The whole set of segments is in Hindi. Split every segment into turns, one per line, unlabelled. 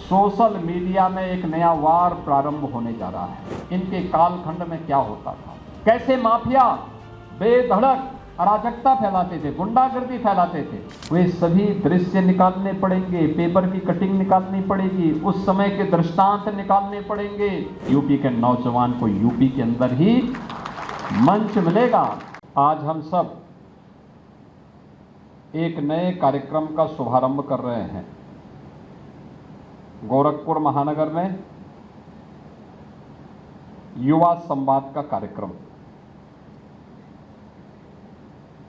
सोशल मीडिया में एक नया वार प्रारंभ होने जा रहा है। इनके कालखंड में क्या होता था, कैसे माफिया बेधड़क अराजकता फैलाते थे, गुंडागर्दी फैलाते थे, वे सभी दृश्य निकालने पड़ेंगे, पेपर की कटिंग निकालनी पड़ेगी, उस समय के दृष्टांत निकालने पड़ेंगे। यूपी के नौजवान को यूपी के अंदर ही मंच मिलेगा। आज हम सब एक नए कार्यक्रम का शुभारंभ कर रहे हैं। गोरखपुर महानगर में युवा संवाद का कार्यक्रम,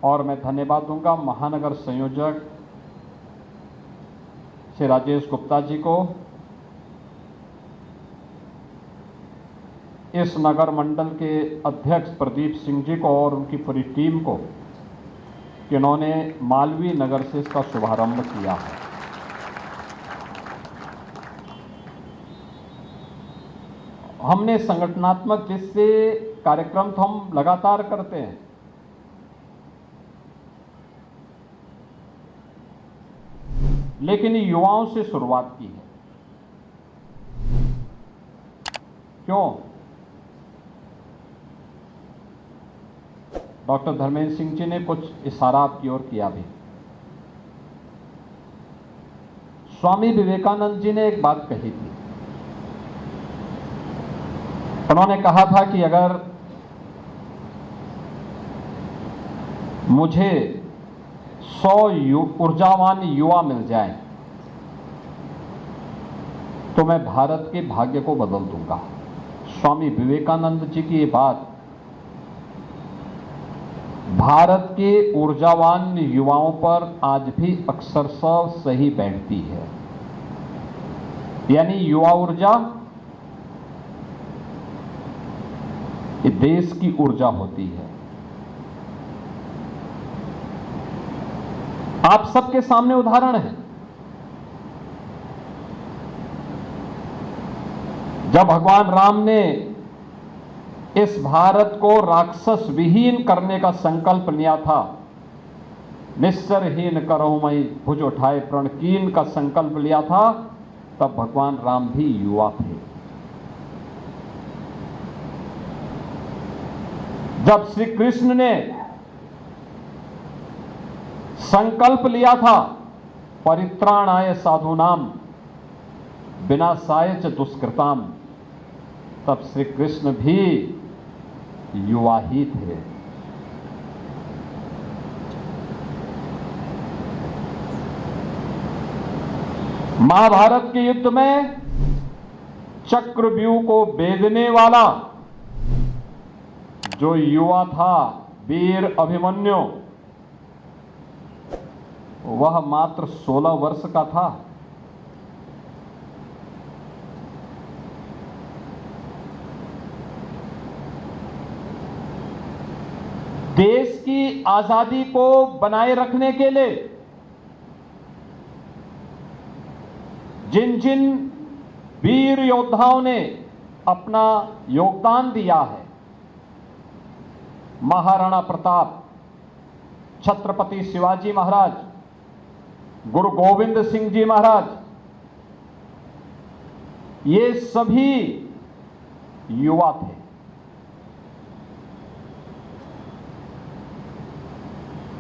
और मैं धन्यवाद दूंगा महानगर संयोजक श्री राजेश गुप्ता जी को, इस नगर मंडल के अध्यक्ष प्रदीप सिंह जी को और उनकी पूरी टीम को कि उन्होंने मालवीय नगर से इसका शुभारंभ किया है। हमने संगठनात्मक जिससे कार्यक्रम तो हम लगातार करते हैं, लेकिन युवाओं से शुरुआत की है। क्यों? डॉक्टर धर्मेंद्र सिंह जी ने कुछ इशारा आपकी ओर किया भी। स्वामी विवेकानंद जी ने एक बात कही थी। उन्होंने कहा था कि अगर मुझे 100 ऊर्जावान युवा मिल जाए तो मैं भारत के भाग्य को बदल दूंगा। स्वामी विवेकानंद जी की ये बात भारत के ऊर्जावान युवाओं पर आज भी अक्षरशः सही बैठती है। यानी युवा ऊर्जा ये देश की ऊर्जा होती है। आप सबके सामने उदाहरण है। जब भगवान राम ने इस भारत को राक्षस विहीन करने का संकल्प लिया था, निस्सरहीन करहूं मैं भुज उठाए प्रण कीन का संकल्प लिया था, तब भगवान राम भी युवा थे। जब श्री कृष्ण ने संकल्प लिया था परित्राणाय साधूनाम विनाशाय च दुष्कृताम, तब श्री कृष्ण भी युवा ही थे। महाभारत के युद्ध में चक्रव्यूह को भेदने वाला जो युवा था वीर अभिमन्यु, वह मात्र 16 वर्ष का था। देश की आजादी को बनाए रखने के लिए जिन जिन वीर योद्धाओं ने अपना योगदान दिया है, महाराणा प्रताप, छत्रपति शिवाजी महाराज, गुरु गोविंद सिंह जी महाराज, ये सभी युवा थे।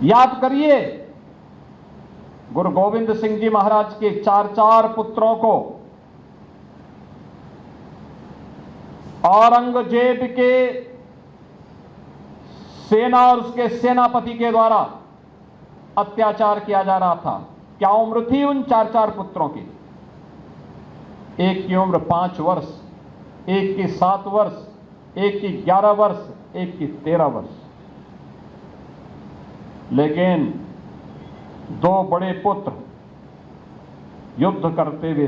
याद करिए, गुरु गोविंद सिंह जी महाराज के 4 पुत्रों को औरंगजेब के सेना और उसके सेनापति के द्वारा अत्याचार किया जा रहा था। क्या उम्र थी उन 4 पुत्रों की? एक की उम्र 5 वर्ष, एक की 7 वर्ष, एक की 11 वर्ष, एक की 13 वर्ष। लेकिन 2 बड़े पुत्र युद्ध करते हुए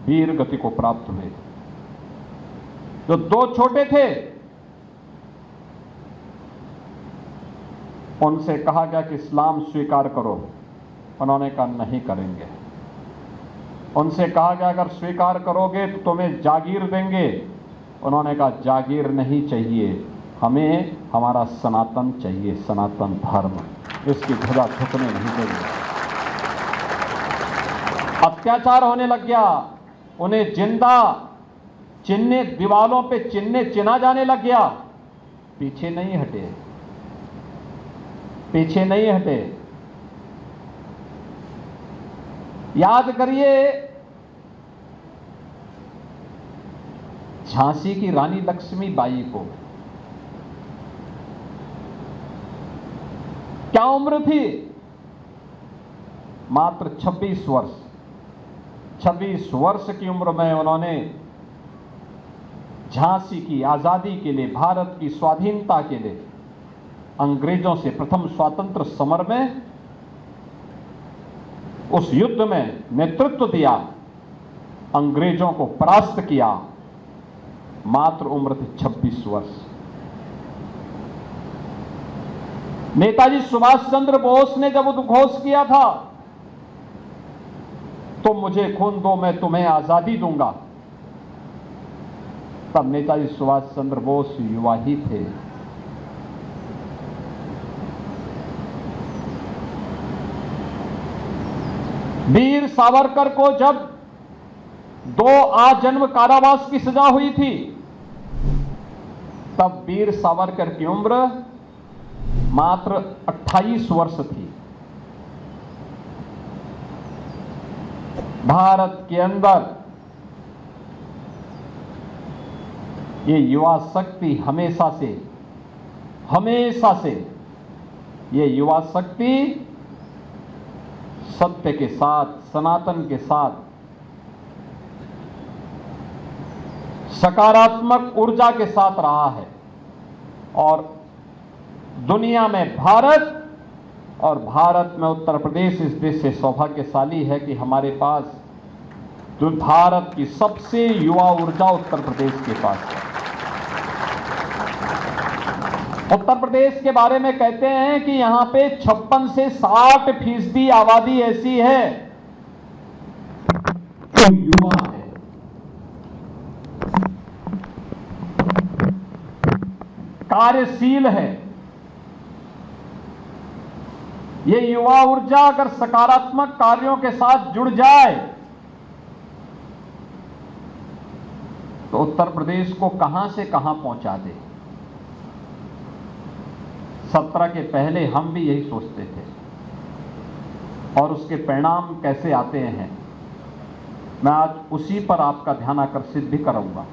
वीर गति को प्राप्त हुए। जो 2 छोटे थे, उनसे कहा गया कि इस्लाम स्वीकार करो। उन्होंने कहा नहीं करेंगे। उनसे कहा गया अगर स्वीकार करोगे तो तुम्हें जागीर देंगे। उन्होंने कहा जागीर नहीं चाहिए, हमें हमारा सनातन चाहिए, सनातन धर्म, इसकी ध्वजा झुकने नहीं देंगे। अत्याचार होने लग गया, उन्हें जिंदा चिन्हे दीवालों पे चिन्हा जाने लग गया, पीछे नहीं हटे, पीछे नहीं हटे। याद करिए झांसी की रानी लक्ष्मीबाई को, क्या उम्र थी? मात्र 26 वर्ष। 26 वर्ष की उम्र में उन्होंने झांसी की आजादी के लिए, भारत की स्वाधीनता के लिए अंग्रेजों से प्रथम स्वतंत्र समर में, उस युद्ध में नेतृत्व दिया, अंग्रेजों को परास्त किया। मात्र उम्र थी 26 वर्ष। नेताजी सुभाष चंद्र बोस ने जब उद्घोष किया था, तुम मुझे खून दो मैं तुम्हें आजादी दूंगा, तब नेताजी सुभाष चंद्र बोस युवा ही थे। वीर सावरकर को जब 2 आजन्म कारावास की सजा हुई थी, तब वीर सावरकर की उम्र मात्र 28 वर्ष थी। भारत के अंदर ये युवा शक्ति हमेशा से ये युवा शक्ति सत्य के साथ, सनातन के साथ, सकारात्मक ऊर्जा के साथ रहा है। और दुनिया में भारत, और भारत में उत्तर प्रदेश इस देश से सौभाग्यशाली है कि हमारे पास जो भारत की सबसे युवा ऊर्जा उत्तर प्रदेश के पास है। उत्तर प्रदेश के बारे में कहते हैं कि यहां पे 56 से 60% आबादी ऐसी है जो युवा है। कार्यशील है। ये युवा ऊर्जा अगर सकारात्मक कार्यों के साथ जुड़ जाए तो उत्तर प्रदेश को कहां से कहां पहुंचा दे। 17 के पहले हम भी यही सोचते थे, और उसके परिणाम कैसे आते हैं, मैं आज उसी पर आपका ध्यान आकर्षित भी करूंगा।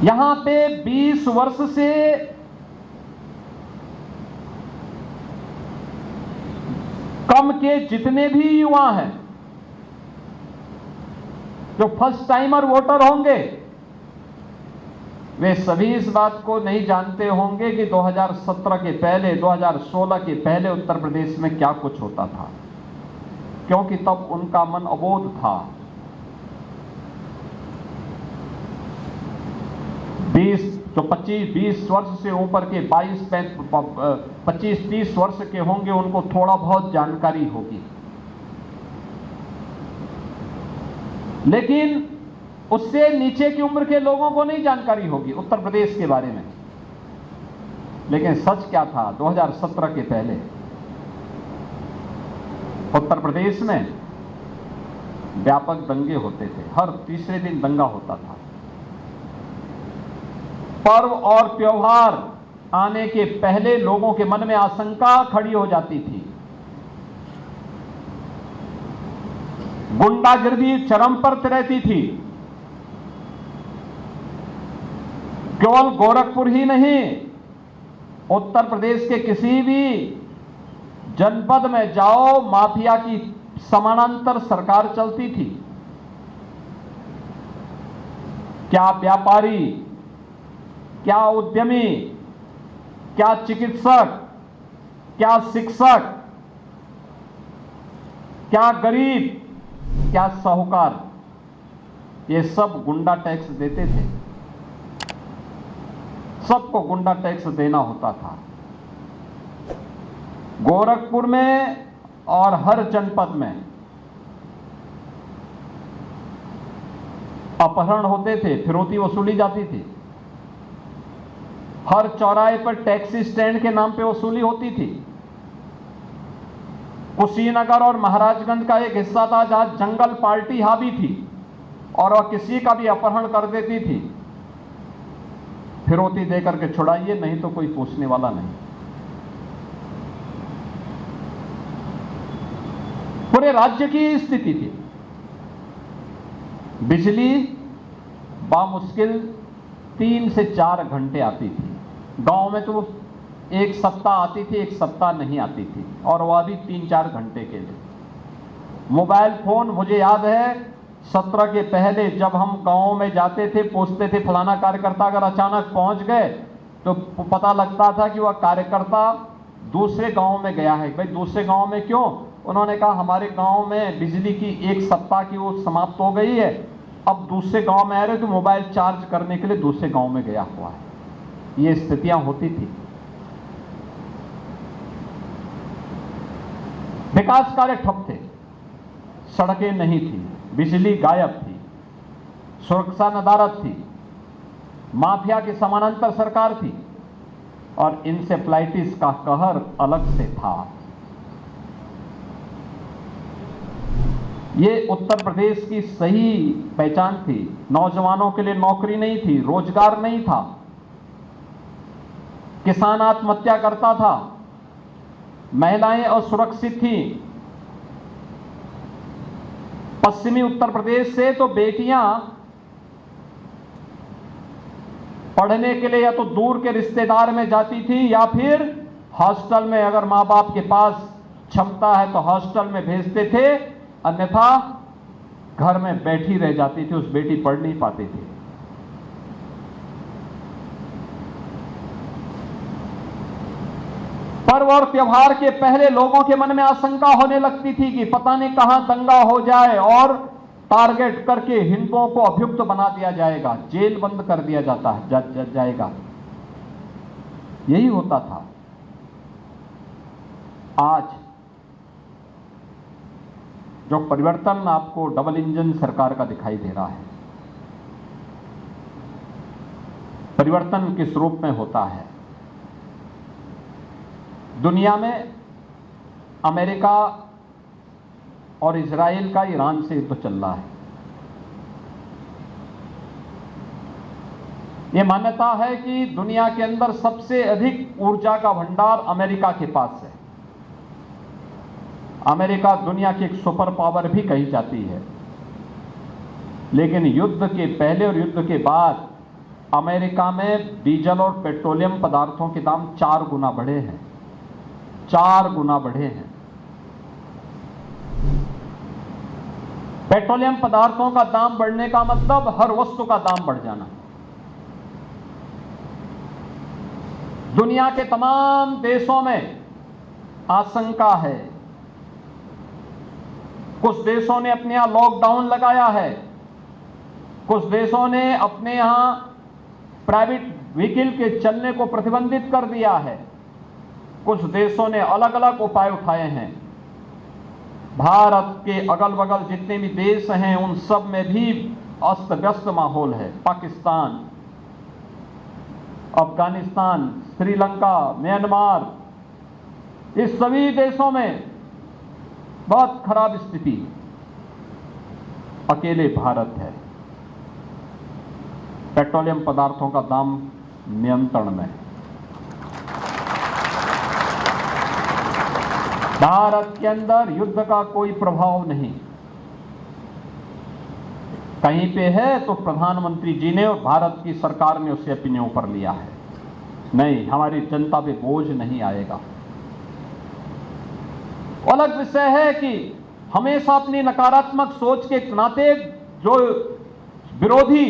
यहां पे 20 वर्ष से कम के जितने भी युवा हैं, जो फर्स्ट टाइमर वोटर होंगे, वे सभी इस बात को नहीं जानते होंगे कि 2017 के पहले, 2016 के पहले उत्तर प्रदेश में क्या कुछ होता था, क्योंकि तब उनका मन अबोध था। 25-20 वर्ष से ऊपर के 25-30 वर्ष के होंगे, उनको थोड़ा बहुत जानकारी होगी, लेकिन उससे नीचे की उम्र के लोगों को नहीं जानकारी होगी उत्तर प्रदेश के बारे में। लेकिन सच क्या था? 2017 के पहले उत्तर प्रदेश में व्यापक दंगे होते थे, हर तीसरे दिन दंगा होता था। पर्व और त्योहार आने के पहले लोगों के मन में आशंका खड़ी हो जाती थी। गुंडागिर्दी चरम पर रहती थी। केवल गोरखपुर ही नहीं, उत्तर प्रदेश के किसी भी जनपद में जाओ, माफिया की समानांतर सरकार चलती थी। क्या व्यापारी, क्या उद्यमी, क्या चिकित्सक, क्या शिक्षक, क्या गरीब, क्या साहूकार, ये सब गुंडा टैक्स देते थे। सबको गुंडा टैक्स देना होता था। गोरखपुर में और हर जनपद में अपहरण होते थे, फिरौती वसूली जाती थी। हर चौराहे पर टैक्सी स्टैंड के नाम पे वसूली होती थी। कुशीनगर और महाराजगंज का एक हिस्सा था जहां जंगल पार्टी हावी थी और वह किसी का भी अपहरण कर देती थी, फिरौती देकर के छुड़ाइए, नहीं तो कोई पूछने वाला नहीं। पूरे राज्य की स्थिति थी। बिजली बामुश्किल 3 से 4 घंटे आती थी। गांव में तो एक सप्ताह आती थी, एक सप्ताह नहीं आती थी, और वह भी 3-4 घंटे के लिए। मोबाइल फोन, मुझे याद है 17 के पहले जब हम गांव में जाते थे, पूछते थे फलाना कार्यकर्ता अगर अचानक पहुंच गए तो पता लगता था कि वह कार्यकर्ता दूसरे गांव में गया है। भाई दूसरे गांव में क्यों? उन्होंने कहा हमारे गांव में बिजली की 1 सप्ताह की वो समाप्त हो गई है, अब दूसरे गांव में आ रहे तो मोबाइल चार्ज करने के लिए दूसरे गांव में गया हुआ है। ये स्थितियां होती थी। विकास कार्य ठप थे, सड़कें नहीं थी, बिजली गायब थी, सुरक्षा नदारद थी, माफिया की समानांतर सरकार थी और इंसेफ्लाइटिस का कहर अलग से था। ये उत्तर प्रदेश की सही पहचान थी। नौजवानों के लिए नौकरी नहीं थी, रोजगार नहीं था, किसान आत्महत्या करता था, महिलाएं असुरक्षित थी। पश्चिमी उत्तर प्रदेश से तो बेटियां पढ़ने के लिए या तो दूर के रिश्तेदार में जाती थी या फिर हॉस्टल में, अगर मां बाप के पास क्षमता है तो हॉस्टल में भेजते थे, अन्यथा घर में बैठी रह जाती थी। उस बेटी पढ़ नहीं पाती थी। पर्व और त्योहार के पहले लोगों के मन में आशंका होने लगती थी कि पता नहीं कहां दंगा हो जाए और टारगेट करके हिंदुओं को अभियुक्त बना दिया जाएगा, जेल बंद कर दिया जाएगा। यही होता था। आज जो परिवर्तन आपको डबल इंजन सरकार का दिखाई दे रहा है, परिवर्तन किस रूप में होता है? दुनिया में अमेरिका और इजराइल का ईरान से युद्ध चल रहा है। यह मान्यता है कि दुनिया के अंदर सबसे अधिक ऊर्जा का भंडार अमेरिका के पास है। अमेरिका दुनिया की एक सुपर पावर भी कही जाती है, लेकिन युद्ध के पहले और युद्ध के बाद अमेरिका में डीजल और पेट्रोलियम पदार्थों के दाम 4 गुना बढ़े हैं। 4 गुना बढ़े हैं। पेट्रोलियम पदार्थों का दाम बढ़ने का मतलब हर वस्तु का दाम बढ़ जाना। दुनिया के तमाम देशों में आशंका है। कुछ देशों ने अपने यहां लॉकडाउन लगाया है, कुछ देशों ने अपने यहां प्राइवेट व्हीकल के चलने को प्रतिबंधित कर दिया है, कुछ देशों ने अलग अलग उपाय उठाए हैं। भारत के अगल बगल जितने भी देश हैं उन सब में भी अस्त व्यस्त माहौल है। पाकिस्तान, अफगानिस्तान, श्रीलंका, म्यांमार, इस सभी देशों में बहुत खराब स्थिति। अकेले भारत है। पेट्रोलियम पदार्थों का दाम नियंत्रण में। भारत के अंदर युद्ध का कोई प्रभाव नहीं। कहीं पे है तो प्रधानमंत्री जी ने और भारत की सरकार ने उसे अपने ऊपर लिया है। नहीं, हमारी जनता पे बोझ नहीं आएगा। अलग विषय है कि हमेशा अपनी नकारात्मक सोच के नाते जो विरोधी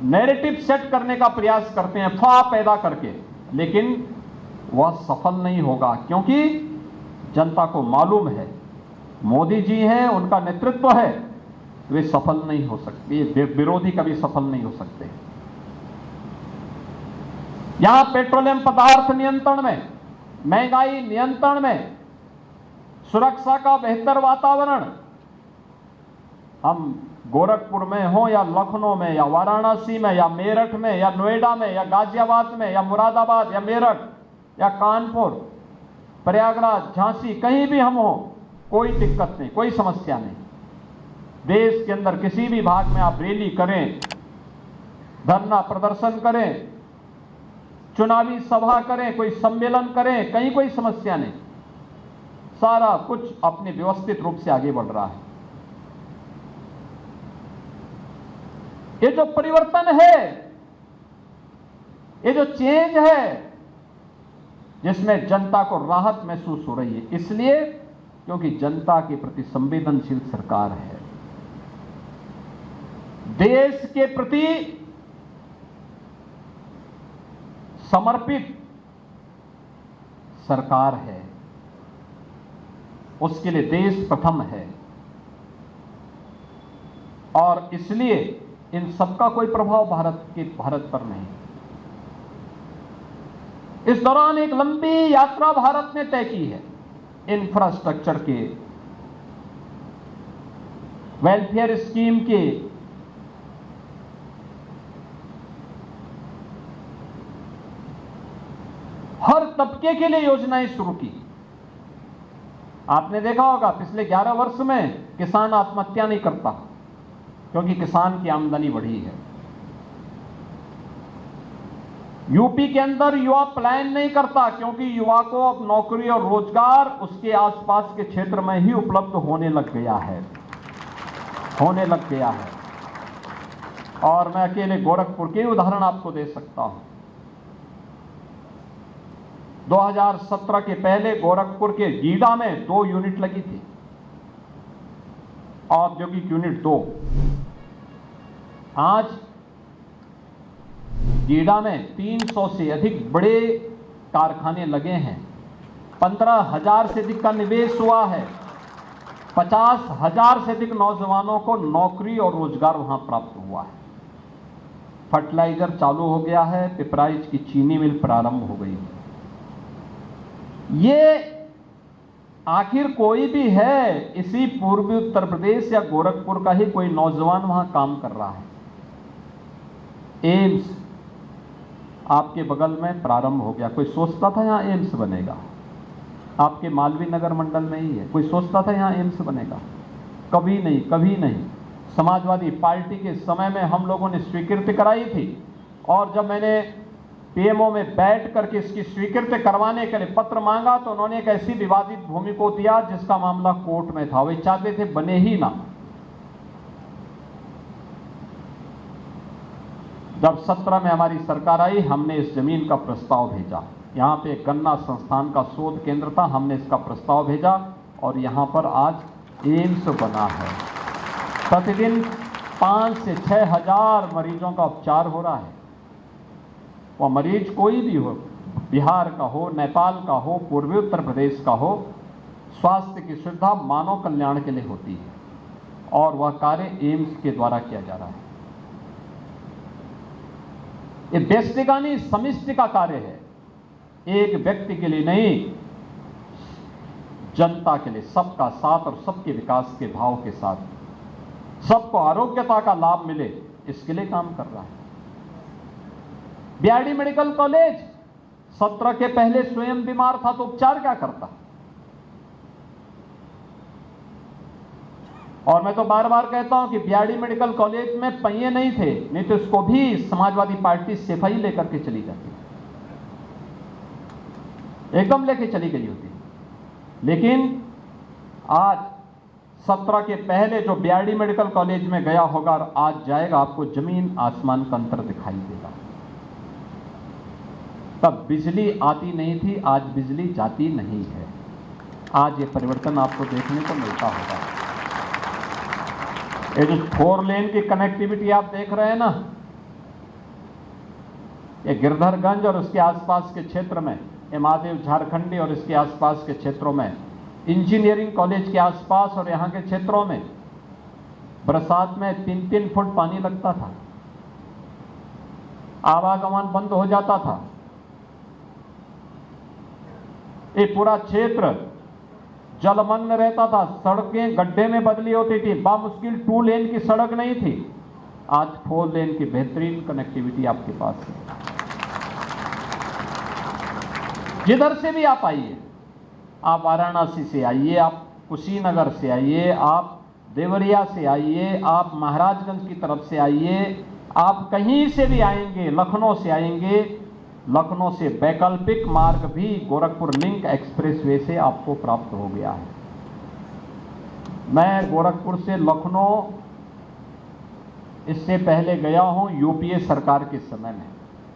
नैरेटिव सेट करने का प्रयास करते हैं, अफवाह पैदा करके, लेकिन वह सफल नहीं होगा, क्योंकि जनता को मालूम है मोदी जी हैं, उनका नेतृत्व है, वे सफल नहीं हो सकते। विरोधी कभी सफल नहीं हो सकते। यहां पेट्रोलियम पदार्थ नियंत्रण में, महंगाई नियंत्रण में, सुरक्षा का बेहतर वातावरण, हम गोरखपुर में हो या लखनऊ में या वाराणसी में या मेरठ में या नोएडा में या गाजियाबाद में या मुरादाबाद या मेरठ या कानपुर, प्रयागराज, झांसी, कहीं भी हम हो, कोई दिक्कत नहीं, कोई समस्या नहीं। देश के अंदर किसी भी भाग में आप रैली करें, धरना प्रदर्शन करें, चुनावी सभा करें, कोई सम्मेलन करें, कहीं कोई समस्या नहीं। सारा कुछ अपने व्यवस्थित रूप से आगे बढ़ रहा है। ये जो परिवर्तन है, ये जो चेंज है, जिसमें जनता को राहत महसूस हो रही है, इसलिए क्योंकि जनता के प्रति संवेदनशील सरकार है, देश के प्रति समर्पित सरकार है, उसके लिए देश प्रथम है। और इसलिए इन सबका कोई प्रभाव भारत पर नहीं। इस दौरान एक लंबी यात्रा भारत ने तय की है, इंफ्रास्ट्रक्चर के, वेलफेयर स्कीम के, हर तबके के लिए योजनाएं शुरू की। आपने देखा होगा पिछले 11 वर्ष में किसान आत्महत्या नहीं करता, क्योंकि किसान की आमदनी बढ़ी है। यूपी के अंदर युवा पलायन नहीं करता, क्योंकि युवा को अब नौकरी और रोजगार उसके आसपास के क्षेत्र में ही उपलब्ध होने लग गया है। और मैं अकेले गोरखपुर के उदाहरण आपको दे सकता हूं। 2017 के पहले गोरखपुर के गीडा में 2 यूनिट लगी थी, औद्योगिक यूनिट 2। आज गीडा में 300 से अधिक बड़े कारखाने लगे हैं, 15,000 से अधिक का निवेश हुआ है, 50,000 से अधिक नौजवानों को नौकरी और रोजगार वहां प्राप्त हुआ है। फर्टिलाइजर चालू हो गया है, पिपराइच की चीनी मिल प्रारंभ हो गई है। ये आखिर कोई भी है, इसी पूर्वी उत्तर प्रदेश या गोरखपुर का ही कोई नौजवान वहां काम कर रहा है। एम्स आपके बगल में प्रारंभ हो गया। कोई सोचता था यहां एम्स बनेगा? आपके मालवीय नगर मंडल में ही है। कोई सोचता था यहां एम्स बनेगा? कभी नहीं, कभी नहीं। समाजवादी पार्टी के समय में हम लोगों ने स्वीकृति कराई थी, और जब मैंने पीएमओ में बैठ करके इसकी स्वीकृति करवाने के लिए पत्र मांगा, तो उन्होंने एक ऐसी विवादित भूमि को दिया जिसका मामला कोर्ट में था। वे चाहते थे बने ही ना। जब 17 में हमारी सरकार आई, हमने इस जमीन का प्रस्ताव भेजा। यहाँ पे गन्ना संस्थान का शोध केंद्र था, हमने इसका प्रस्ताव भेजा, और यहाँ पर आज एम्स बना है। प्रतिदिन 5 से 6 हजार मरीजों का उपचार हो रहा है। वह मरीज कोई भी हो, बिहार का हो, नेपाल का हो, पूर्वी उत्तर प्रदेश का हो, स्वास्थ्य की सुविधा मानव कल्याण के लिए होती है, और वह कार्य एम्स के द्वारा किया जा रहा है। ये व्यष्टिगानी समिष्टि का कार्य है, एक व्यक्ति के लिए नहीं, जनता के लिए, सबका साथ और सबके विकास के भाव के साथ, सबको आरोग्यता का लाभ मिले, इसके लिए काम कर रहा है। बीआरडी मेडिकल कॉलेज 17 के पहले स्वयं बीमार था तो उपचार क्या करता? और मैं तो बार बार कहता हूं कि बीआरडी मेडिकल कॉलेज में पहिए नहीं थे, नहीं तो इसको भी समाजवादी पार्टी सिपाही लेकर के चली जाती, एकदम लेके चली गई होती। लेकिन आज 17 के पहले जो बीआरडी मेडिकल कॉलेज में गया होगा और आज जाएगा, आपको जमीन आसमान का अंतर दिखाई देगा। तब बिजली आती नहीं थी, आज बिजली जाती नहीं है। आज ये परिवर्तन आपको देखने को मिलता होगा। ये जो 4 लेन की कनेक्टिविटी आप देख रहे हैं ना, ये गिरधरगंज और उसके आसपास के क्षेत्र में, ये महादेव झारखंडी और इसके आसपास के क्षेत्रों में, इंजीनियरिंग कॉलेज के आसपास और यहाँ के क्षेत्रों में बरसात में 3-3 फुट पानी लगता था, आवागमन बंद हो जाता था। ये पूरा क्षेत्र जलमग्न रहता था, सड़कें गड्ढे में बदली होती थी, बामुश्किल 2 लेन की सड़क नहीं थी। आज 4 लेन की बेहतरीन कनेक्टिविटी आपके पास है, जिधर से भी आप आइए, आप वाराणसी से आइए, आप कुशीनगर से आइए, आप देवरिया से आइए, आप महाराजगंज की तरफ से आइए, आप कहीं से भी आएंगे, लखनऊ से आएंगे, लखनऊ से वैकल्पिक मार्ग भी गोरखपुर लिंक एक्सप्रेसवे से आपको प्राप्त हो गया है। मैं गोरखपुर से लखनऊ इससे पहले गया हूं यूपीए सरकार के समय में,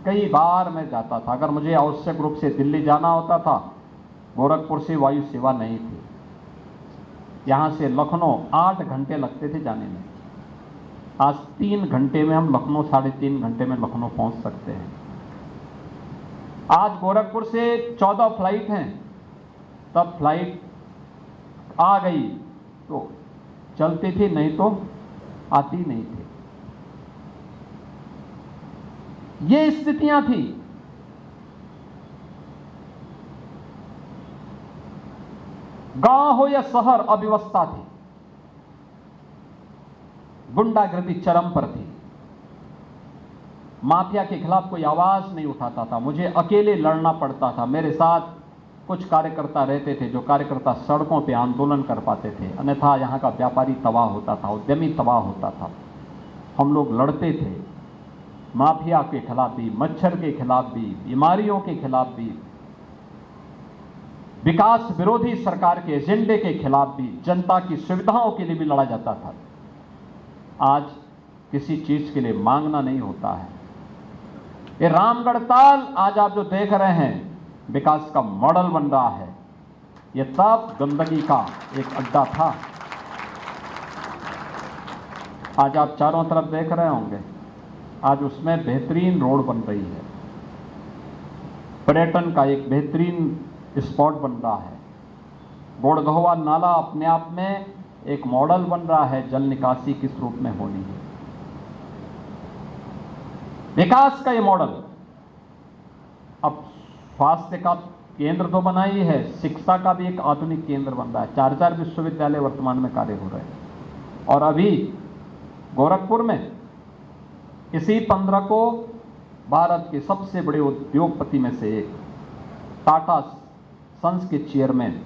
कई बार मैं जाता था। अगर मुझे आवश्यक रूप से दिल्ली जाना होता था, गोरखपुर से वायु सेवा नहीं थी, यहाँ से लखनऊ 8 घंटे लगते थे जाने में। आज 3 घंटे में हम लखनऊ, 3.5 घंटे में लखनऊ पहुँच सकते हैं। आज गोरखपुर से 14 फ्लाइट हैं, तब फ्लाइट आ गई तो चलती थी, नहीं तो आती नहीं थी। ये स्थितियां थी। गांव हो या शहर, अव्यवस्था थी, गुंडागर्दी चरम पर थी। माफिया के खिलाफ कोई आवाज नहीं उठाता था, मुझे अकेले लड़ना पड़ता था। मेरे साथ कुछ कार्यकर्ता रहते थे, जो कार्यकर्ता सड़कों पे आंदोलन कर पाते थे, अन्यथा यहाँ का व्यापारी तबाह होता था, उद्यमी तबाह होता था। हम लोग लड़ते थे, माफिया के खिलाफ भी, मच्छर के खिलाफ भी, बीमारियों के खिलाफ भी, विकास विरोधी सरकार के एजेंडे के खिलाफ भी, जनता की सुविधाओं के लिए भी लड़ा जाता था। आज किसी चीज के लिए मांगना नहीं होता है। ये रामगढ़ ताल आज आप जो देख रहे हैं, विकास का मॉडल बन रहा है। ये तब गंदगी का एक अड्डा था। आज आप चारों तरफ देख रहे होंगे, आज उसमें बेहतरीन रोड बन रही है, पर्यटन का एक बेहतरीन स्पॉट बन रहा है। बोड़गहवा नाला अपने आप में एक मॉडल बन रहा है, जल निकासी किस रूप में होनी है। विकास का ये मॉडल अब स्वास्थ्य का केंद्र तो बना ही है, शिक्षा का भी एक आधुनिक केंद्र बन रहा है। 4 विश्वविद्यालय वर्तमान में कार्य हो रहे हैं। और अभी गोरखपुर में इसी 15 को भारत के सबसे बड़े उद्योगपति में से एक टाटा सन्स के चेयरमैन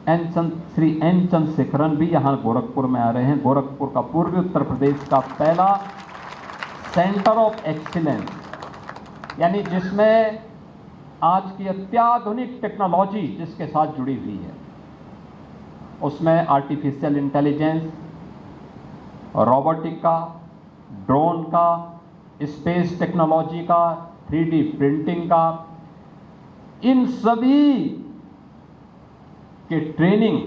श्री एन चंद्रशेखरन भी यहाँ गोरखपुर में आ रहे हैं। गोरखपुर का पूर्वी उत्तर प्रदेश का पहला सेंटर ऑफ एक्सीलेंस, यानी जिसमें आज की अत्याधुनिक टेक्नोलॉजी जिसके साथ जुड़ी हुई है, उसमें आर्टिफिशियल इंटेलिजेंस, रोबोटिक का, ड्रोन का, स्पेस टेक्नोलॉजी का, 3D प्रिंटिंग का, इन सभी के ट्रेनिंग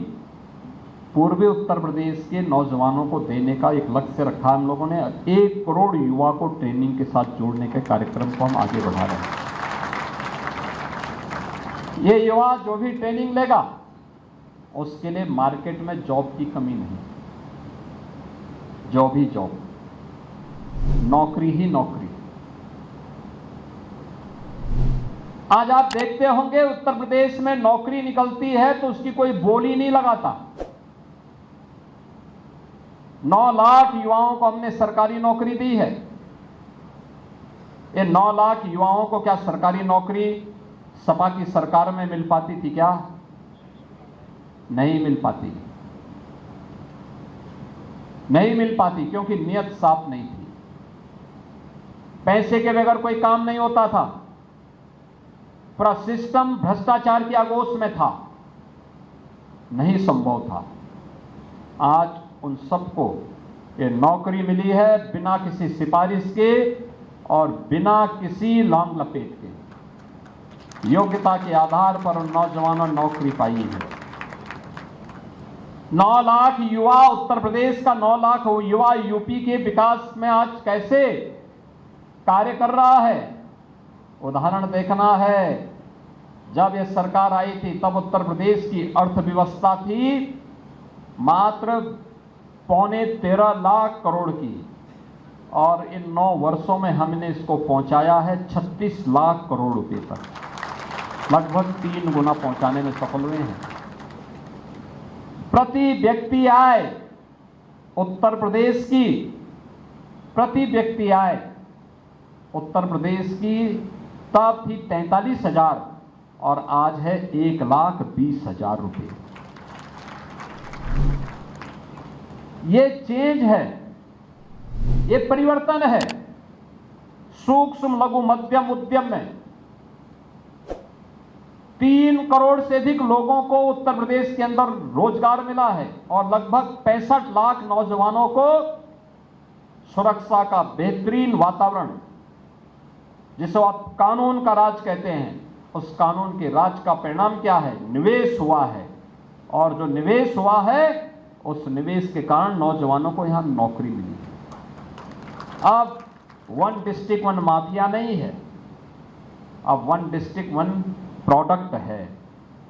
पूर्वी उत्तर प्रदेश के नौजवानों को देने का एक लक्ष्य रखा हम लोगों ने। 1 करोड़ युवा को ट्रेनिंग के साथ जोड़ने के कार्यक्रम को हम आगे बढ़ा रहे हैं। ये युवा जो भी ट्रेनिंग लेगा, उसके लिए मार्केट में जॉब की कमी नहीं, जॉब ही जॉब, नौकरी ही नौकरी। आज आप देखते होंगे उत्तर प्रदेश में नौकरी निकलती है तो उसकी कोई बोली नहीं लगाता। 9 लाख युवाओं को हमने सरकारी नौकरी दी है। ये 9 लाख युवाओं को क्या सरकारी नौकरी सपा की सरकार में मिल पाती थी क्या? नहीं मिल पाती, नहीं मिल पाती, क्योंकि नियत साफ नहीं थी। पैसे के बगैर कोई काम नहीं होता था, पूरा सिस्टम भ्रष्टाचार की आगोश में था, नहीं संभव था। आज उन सबको ये नौकरी मिली है बिना किसी सिफारिश के और बिना किसी लांग लपेट के, योग्यता के आधार पर उन नौजवानों ने नौकरी पाई है। 9 लाख युवा, उत्तर प्रदेश का 9 लाख युवा यूपी के विकास में आज कैसे कार्य कर रहा है, उदाहरण देखना है। जब यह सरकार आई थी तब उत्तर प्रदेश की अर्थव्यवस्था थी मात्र 13.25 लाख करोड़ की, और इन 9 वर्षों में हमने इसको पहुंचाया है 36 लाख करोड़ रुपए तक, लगभग 3 गुना पहुंचाने में सफल हुए हैं। प्रति व्यक्ति आय उत्तर प्रदेश की, प्रति व्यक्ति आय उत्तर प्रदेश की तब थी 43,000, और आज है 1,20,000 रुपये। ये चेंज है, ये परिवर्तन है। सूक्ष्म लघु मध्यम उद्यम में 3 करोड़ से अधिक लोगों को उत्तर प्रदेश के अंदर रोजगार मिला है और लगभग 65 लाख नौजवानों को सुरक्षा का बेहतरीन वातावरण, जिसे आप कानून का राज कहते हैं, उस कानून के राज का परिणाम क्या है? निवेश हुआ है। और जो निवेश हुआ है, उस निवेश के कारण नौजवानों को यहां नौकरी मिली है। अब 1 डिस्ट्रिक्ट 1 माफिया नहीं है, अब 1 डिस्ट्रिक्ट 1 प्रोडक्ट है,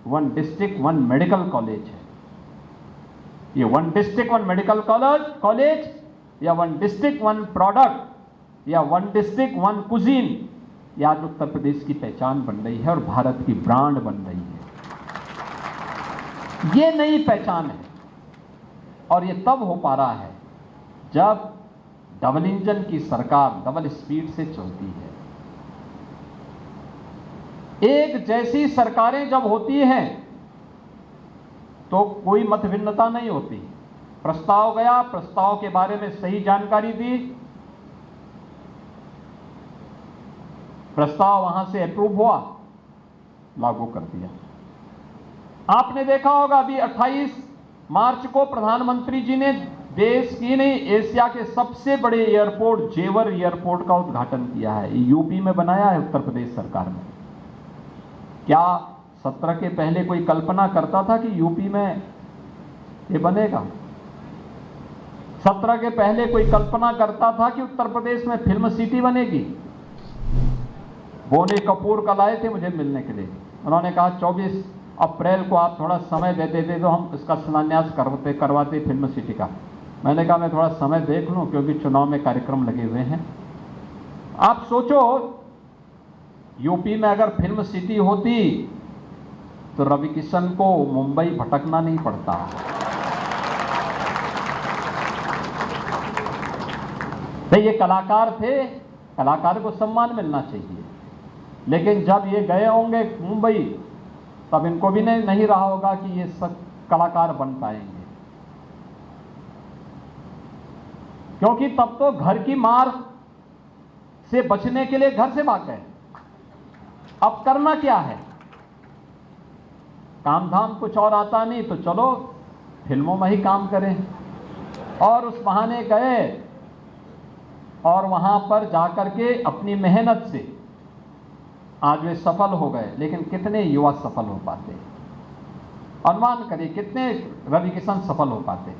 1 डिस्ट्रिक्ट 1 मेडिकल कॉलेज है। ये 1 डिस्ट्रिक्ट 1 मेडिकल कॉलेज या 1 डिस्ट्रिक्ट 1 प्रोडक्ट या 1 डिस्ट्रिक्ट 1 कुजीन, ये आज उत्तर प्रदेश की पहचान बन रही है और भारत की ब्रांड बन रही है। ये नई पहचान है और ये तब हो पा रहा है जब डबल इंजन की सरकार डबल स्पीड से चलती है। एक जैसी सरकारें जब होती हैं तो कोई मतभिन्नता नहीं होती। प्रस्ताव गया, प्रस्ताव के बारे में सही जानकारी दी, प्रस्ताव वहां से अप्रूव हुआ, लागू कर दिया। आपने देखा होगा अभी 28 मार्च को प्रधानमंत्री जी ने देश की नहीं, एशिया के सबसे बड़े एयरपोर्ट जेवर एयरपोर्ट का उद्घाटन किया है। ये यूपी में बनाया है उत्तर प्रदेश सरकार ने। क्या 17 के पहले कोई कल्पना करता था कि यूपी में ये बनेगा? 17 के पहले कोई कल्पना करता था कि उत्तर प्रदेश में फिल्म सिटी बनेगी? बोनी कपूर कल आए थे मुझे मिलने के लिए। उन्होंने कहा 24 अप्रैल को आप थोड़ा समय दे देते तो हम इसका शिलान्यास करवाते फिल्म सिटी का। मैंने कहा मैं थोड़ा समय देख लूं क्योंकि चुनाव में कार्यक्रम लगे हुए हैं। आप सोचो, यूपी में अगर फिल्म सिटी होती तो रवि किशन को मुंबई भटकना नहीं पड़ता। तो ये कलाकार थे, कलाकार को सम्मान मिलना चाहिए। लेकिन जब ये गए होंगे मुंबई तब इनको भी नहीं रहा होगा कि ये सब कलाकार बन पाएंगे, क्योंकि तब तो घर की मार से बचने के लिए घर से भाग गए। अब करना क्या है? काम धाम कुछ और आता नहीं तो चलो फिल्मों में ही काम करें। और उस बहाने गए और वहां पर जाकर के अपनी मेहनत से आज वे सफल हो गए। लेकिन कितने युवा सफल हो पाते? अनुमान करिए कितने रवि किशन सफल हो पाते?